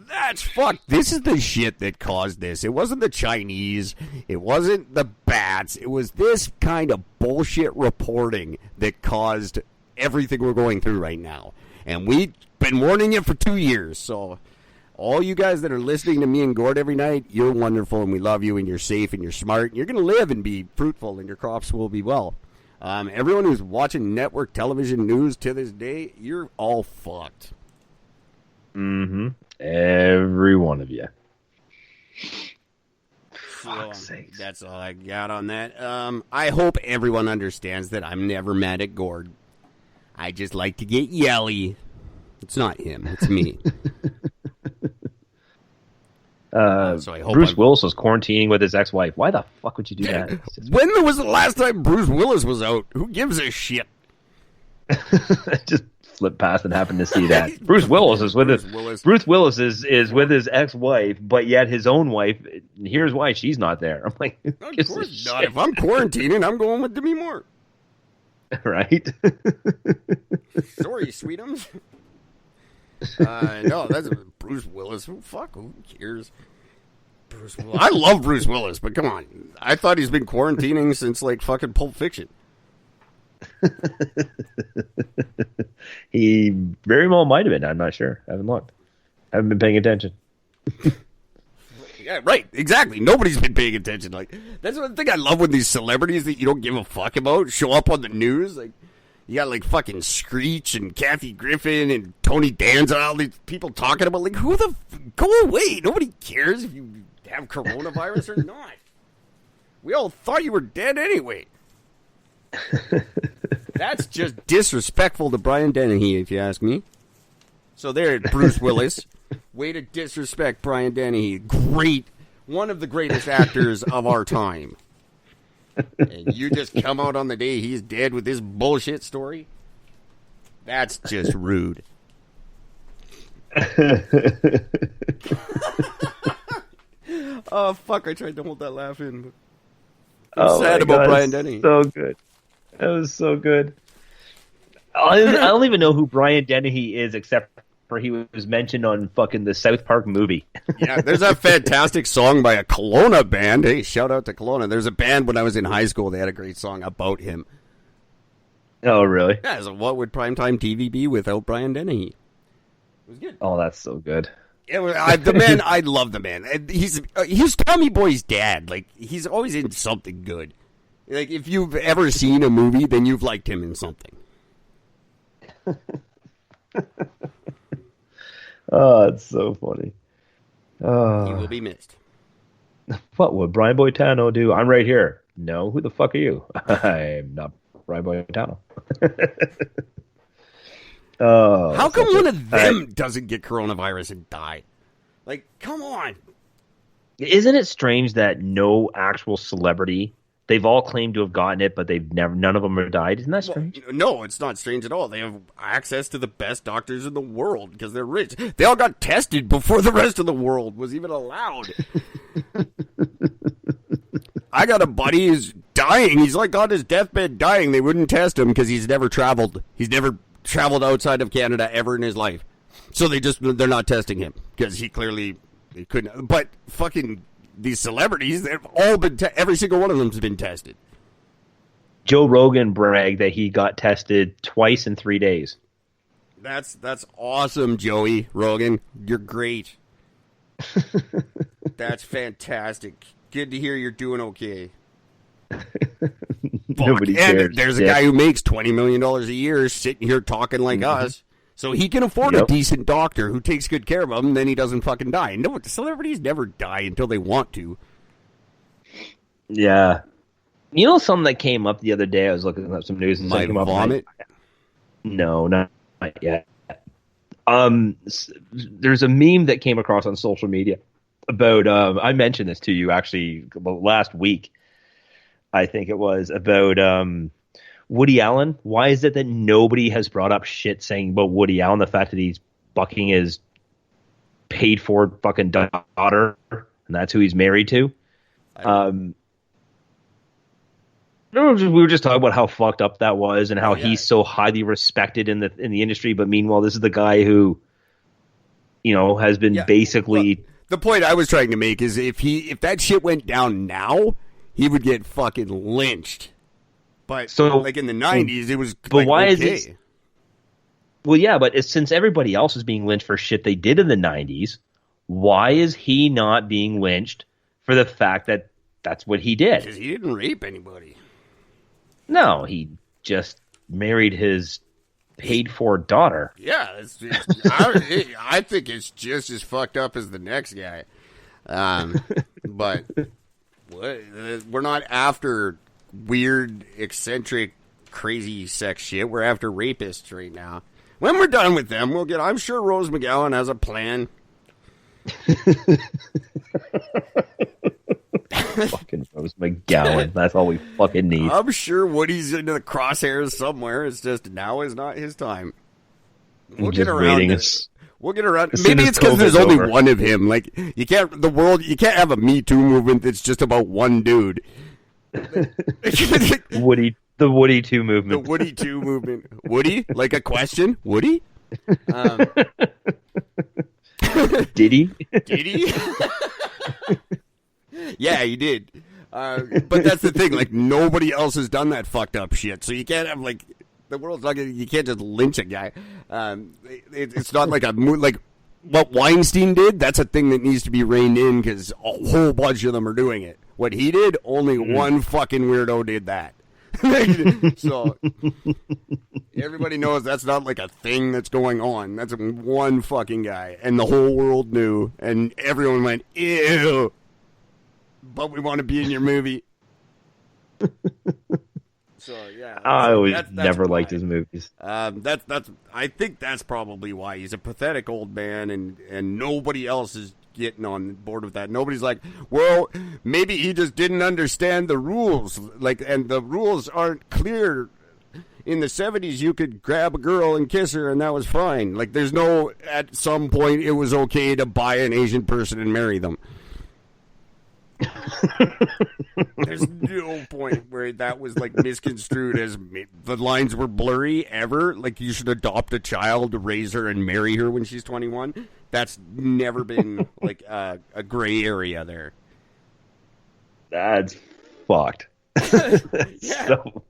That's fucked. This is the shit that caused this. It wasn't the Chinese. It wasn't the bats. It was this kind of bullshit reporting that caused everything we're going through right now. And we've been warning you for 2 years. So all you guys that are listening to me and Gord every night, you're wonderful and we love you and you're safe and you're smart. And you're going to live and be fruitful and your crops will be well. Everyone who's watching network television news to this day, you're all fucked. Mm-hmm. Every one of you. Fuck's sakes. That's all I got on that. I hope everyone understands that I'm never mad at Gord. I just like to get yelly. It's not him. It's me. So I hope Bruce Willis was quarantining with his ex-wife. Why the fuck would you do that? When was the last time Bruce Willis was out? Who gives a shit? Just flipped past and happened to see that. Bruce Willis is with Bruce Willis is with his ex-wife, but yet his own wife. Here's why she's not there. I'm like, of course not. If I'm quarantining, I'm going with Demi Moore. Right? Sorry, sweetums. No, that's Bruce Willis. Who cares? Bruce Willis. I love Bruce Willis, but come on. I thought he's been quarantining since like fucking Pulp Fiction. He very well might have been. I'm not sure. I haven't looked. I haven't been paying attention. Yeah, right. Exactly. Nobody's been paying attention. Like that's one thing I love when these celebrities that you don't give a fuck about show up on the news. Like you got like fucking Screech and Kathy Griffin and Tony Danza and all these people talking about like go away. Nobody cares if you have coronavirus or not. We all thought you were dead anyway. That's just disrespectful to Brian Dennehy, if you ask me. So there, Bruce Willis. Way to disrespect Brian Dennehy. Great. One of the greatest actors of our time. And you just come out on the day he's dead with this bullshit story? That's just rude. Oh, fuck. I tried to hold that laugh in. I'm sad about Brian Dennehy. So good. That was so good. I don't even know who Brian Dennehy is, except for he was mentioned on fucking the South Park movie. Yeah, there's a fantastic song by a Kelowna band. Hey, shout out to Kelowna. There's a band when I was in high school. They had a great song about him. Oh, really? Yeah, so what would primetime TV be without Brian Dennehy? It was good. Oh, that's so good. The man, I love the man. He's Tommy Boy's dad. Like, he's always in something good. Like, if you've ever seen a movie, then you've liked him in something. Oh, it's so funny. He will be missed. What would Brian Boitano do? I'm right here. No, who the fuck are you? I'm not Brian Boitano. Oh, how come one of them doesn't get coronavirus and die? Like, come on. Isn't it strange that no actual celebrity, they've all claimed to have gotten it, but none of them have died? Isn't that strange? Well, no, it's not strange at all. They have access to the best doctors in the world because they're rich. They all got tested before the rest of the world was even allowed. I got a buddy who's dying. He's like on his deathbed dying. They wouldn't test him because he's never traveled. He's never traveled outside of Canada ever in his life. So they're not testing him because he clearly couldn't. But fucking these celebrities, they've all been, every single one of them's been tested. Joe Rogan bragged that he got tested twice in 3 days. That's awesome, Joey Rogan. You're great. That's fantastic. Good to hear you're doing okay. Nobody cares. And there's a guy who makes $20 million a year sitting here talking like us. So he can afford a decent doctor who takes good care of him, and then he doesn't fucking die. No, celebrities never die until they want to. Yeah. You know something that came up the other day? I was looking at some news and My vomit? No, not yet. There's a meme that came across on social media about, I mentioned this to you actually last week. I think it was about Woody Allen. Why is it that nobody has brought up shit saying about Woody Allen, the fact that he's bucking his paid for fucking daughter, and that's who he's married to? We were just talking about how fucked up that was and how he's so highly respected in the industry, but meanwhile, this is the guy who, has been basically. Look, the point I was trying to make is if that shit went down now, he would get fucking lynched. But like in the 90s, it was. But why is it? Well, yeah, but since everybody else is being lynched for shit they did in the 90s, why is he not being lynched for the fact that that's what he did? Because he didn't rape anybody. No, he just married his paid-for daughter. Yeah, I think it's just as fucked up as the next guy. But we're not after weird, eccentric, crazy sex shit. We're after rapists right now. When we're done with them, I'm sure Rose McGowan has a plan. Fucking Rose McGowan. That's all we fucking need. I'm sure Woody's into the crosshairs somewhere. It's just now is not his time. We'll get around it. We'll get around. Maybe it's because there's only one of him. Like you can't have a Me Too movement that's just about one dude. The Woody 2 movement. The Woody 2 movement. Woody? Like a question? Woody? Did he? Did he? Yeah, he did. But that's the thing. Like, nobody else has done that fucked up shit. So you can't have, like, the world's not gonna, you can't just lynch a guy. It's not like like what Weinstein did. That's a thing that needs to be reined in because a whole bunch of them are doing it. What he did, only one fucking weirdo did that. So everybody knows that's not like a thing that's going on. That's one fucking guy, and the whole world knew, and everyone went, ew. But we want to be in your movie. So yeah, I always never liked his movies. That's I think that's probably why he's a pathetic old man, and nobody else is getting on board with that. Nobody's like, well, maybe he just didn't understand the rules, like, and the rules aren't clear. In the 70s, you could grab a girl and kiss her, and that was fine. Like, there's no, at some point, it was okay to buy an Asian person and marry them. There's no point where that was like misconstrued as the lines were blurry ever. Like you should adopt a child, raise her, and marry her when she's 21. That's never been like a gray area there. That's fucked. Yeah. So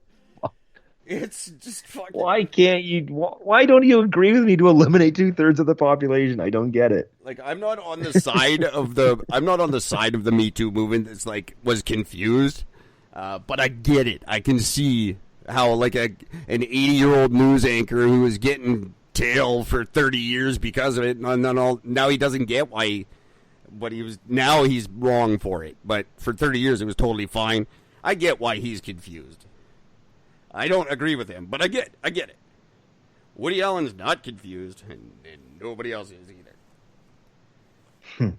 it's just fucking. Why can't you? Why don't you agree with me to eliminate 2/3 of the population? I don't get it. Like I'm not on the side of the. I'm not on the side of the Me Too movement. That's like was confused, but I get it. I can see how like an 80-year-old news anchor who was getting tail for 30 years because of it, and then now he doesn't get why. But he was now he's wrong for it. But for 30 years it was totally fine. I get why he's confused. I don't agree with him, but I get it. Woody Allen's not confused, and nobody else is either. And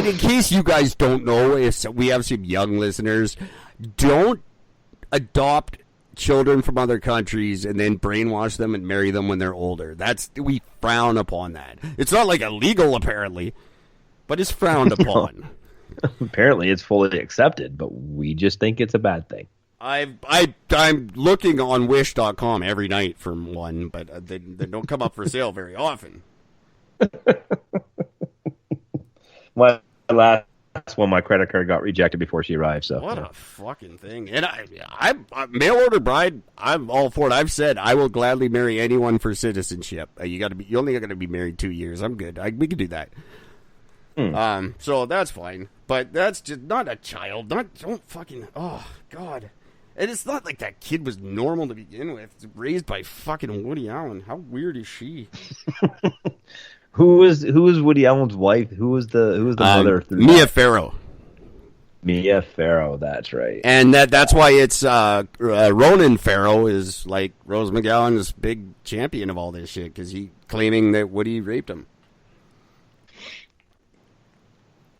in case you guys don't know, if we have some young listeners, don't adopt children from other countries and then brainwash them and marry them when they're older. We frown upon that. It's not like illegal, apparently, but it's frowned upon. Apparently, it's fully accepted, but we just think it's a bad thing. I'm looking on Wish.com every night for one, but they don't come up for sale very often. My last one, my credit card got rejected before she arrived. So what a fucking thing! And I mail order bride. I'm all for it. I've said I will gladly marry anyone for citizenship. You only got to be married 2 years. I'm good. We can do that. So that's fine. But that's just not a child. Don't fucking. Oh God. And it's not like that kid was normal to begin with. It's raised by fucking Woody Allen. How weird is she? Who was Woody Allen's wife? Who was the mother? Mia Farrow. Mia Farrow, that's right. And that's why it's Ronan Farrow is like Rose McGowan's big champion of all this shit because he claiming that Woody raped him.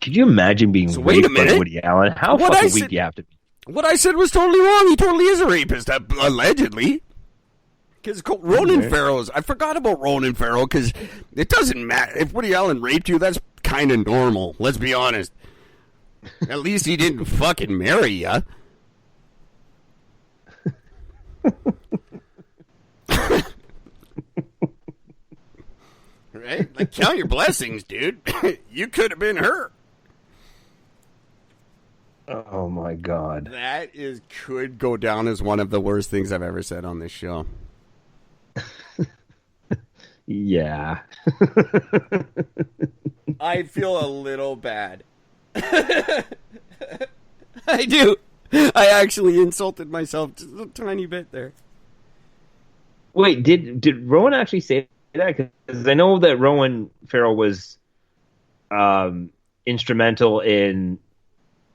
Could you imagine being raped by Woody Allen? How fucking weak do you have to be? What I said was totally wrong. He totally is a rapist, allegedly. Because Ronan Farrow's... I forgot about Ronan Farrow because it doesn't matter. If Woody Allen raped you, that's kind of normal. Let's be honest. At least he didn't fucking marry you. right? Like, count your blessings, dude. You could have been her. Oh my God. That could go down as one of the worst things I've ever said on this show. Yeah. I feel a little bad. I do. I actually insulted myself just a tiny bit there. Wait, did Rowan actually say that? Because I know that Rowan Farrell was instrumental in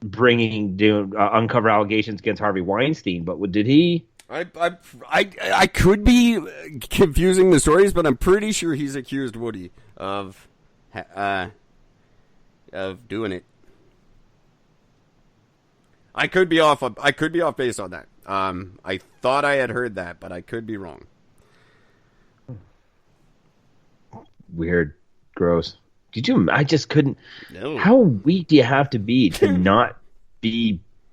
uncover allegations against Harvey Weinstein, but did he? I could be confusing the stories, but I'm pretty sure he's accused Woody of doing it. I could be off base on that. I thought I had heard that, but I could be wrong. Weird, gross. I just couldn't. No. How weak do you have to be to not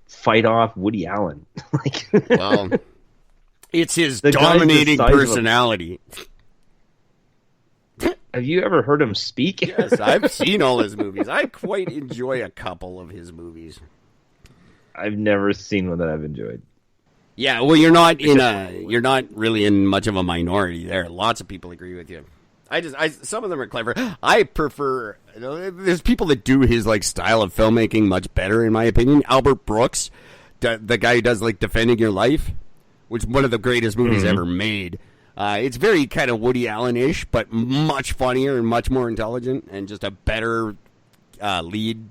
fight off Woody Allen? Well, it's his dominating personality. Have you ever heard him speak? Yes, I've seen all his movies. I quite enjoy a couple of his movies. I've never seen one that I've enjoyed. Yeah, well, you're not really in much of a minority there. Lots of people agree with you. Some of them are clever. I prefer. There's people that do his style of filmmaking much better, in my opinion. Albert Brooks, the guy who does Defending Your Life, which is one of the greatest movies ever made. It's very kind of Woody Allen-ish, but much funnier and much more intelligent, and just a better lead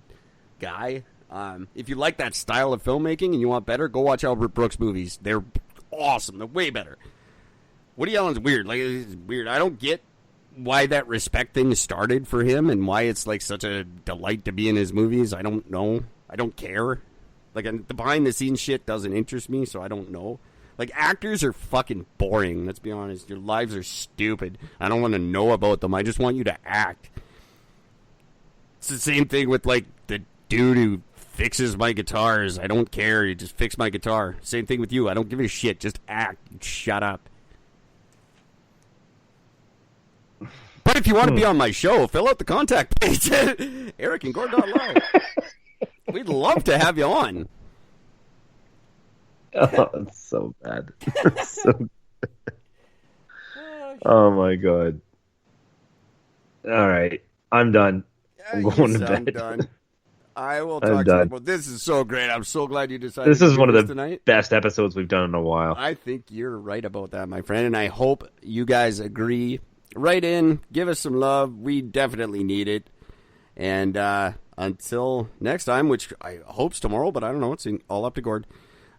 guy. If you like that style of filmmaking and you want better, go watch Albert Brooks movies. They're awesome. They're way better. Woody Allen's weird. It's weird. I don't get why that respect thing started for him and why it's such a delight to be in his movies. I don't know. I don't care. The behind the scenes shit doesn't interest me, so I don't know. Actors are fucking boring. Let's be honest. Your lives are stupid. I don't want to know about them. I just want you to act. It's the same thing with the dude who fixes my guitars. I don't care. You just fix my guitar. Same thing with you. I don't give a shit. Just act. Shut up. But if you want to be on my show, fill out the contact page at ericandgord.live. We'd love to have you on. Oh, it's so bad. Oh my God. All right. I'm done. I'm going to bed. I'm done. I will talk to you. Well, this is so great. I'm so glad you decided to do this one of the tonight. Best episodes we've done in a while. I think you're right about that, my friend, and I hope you guys agree. Write in, give us some love. We definitely need it. And until next time, which I hope's tomorrow, but I don't know. It's all up to Gord.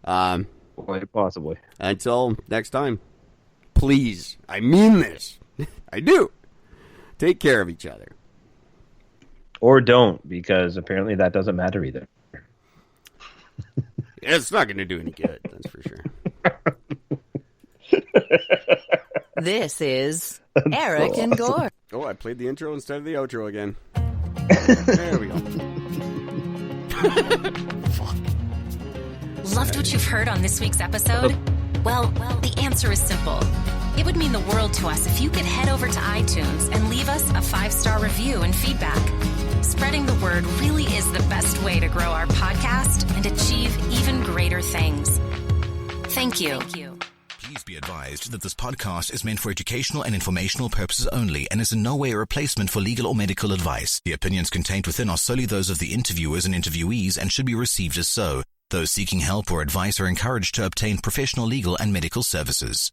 Quite possibly. Until next time, please, I mean this. I do. Take care of each other. Or don't, because apparently that doesn't matter either. It's not going to do any good, that's for sure. This is Eric and Gord. Oh, I played the intro instead of the outro again. There we go. Fuck. Loved what you've heard on this week's episode? Well, the answer is simple. It would mean the world to us if you could head over to iTunes and leave us a 5-star review and feedback. Spreading the word really is the best way to grow our podcast and achieve even greater things. Thank you. Please be advised that this podcast is meant for educational and informational purposes only and is in no way a replacement for legal or medical advice. The opinions contained within are solely those of the interviewers and interviewees and should be received as so. Those seeking help or advice are encouraged to obtain professional legal and medical services.